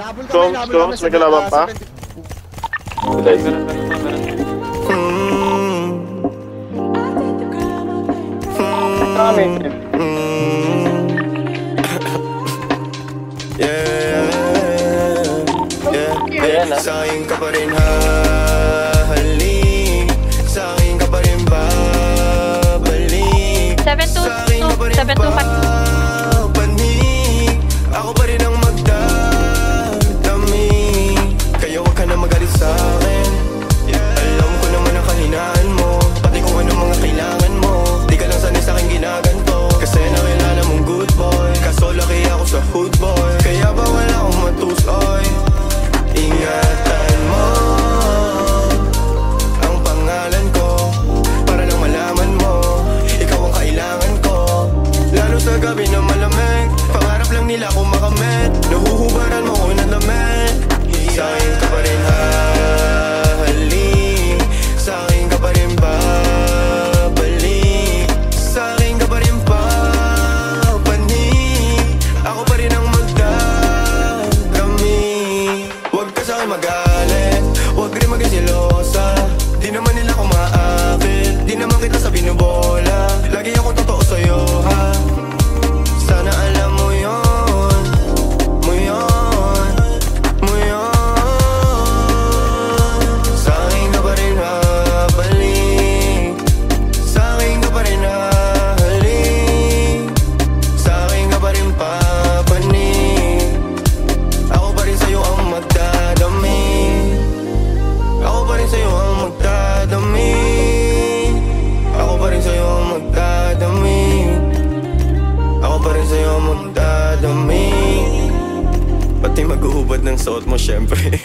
Nabol kami, Combs, nabol kami may kalaban pa? Kami. Sa'kin ka pa rin hahalik, sa'kin ka pa rin babalik, 725. panig, ako pa rin ang magdadami. Kaya wag ka na magalit sa'kin. Alam ko naman ang kahinaan mo, pati kung ano mga kailangan mo. Di ka lang sanay sa'king ginaganto, kasi nakilala mong good boy. Kaso laki ako sa hood boy, kaya bawal akong matusoy. Ingatan mo ang pangalan ko, para lang malaman mo, ikaw ang kailangan ko. Lalo sa gabi na malamig, pangarap lang nila kung makamit. Nahuhubaran mo ko ng damit. Sa'kin ka pa rin hahalik, sa'kin ka pa rin babalik, sa'kin ka pa rin papanig, ako pa rin ang magdadami. Huwag ka sa'kin magalit, huwag rin maging silosa. Di naman nila ko maakit, di naman kita sa binubola. Lagi ako totoo sa'yo, ha? Sana alam mo yun, mo yun, mo yun. Sa'kin ka pa rin habalik, sa'kin ka pa rin hahalik, sa'kin ka pa rin papanig, ako pa rin sa'yo ang magdadami. Ako pa rin sa'yo ang magdadami. Ako pa rin sa'yo ang magdadami. Ako pa rin sa'yo ang magdadami. Pati maghuhubad ng suot mo syempre.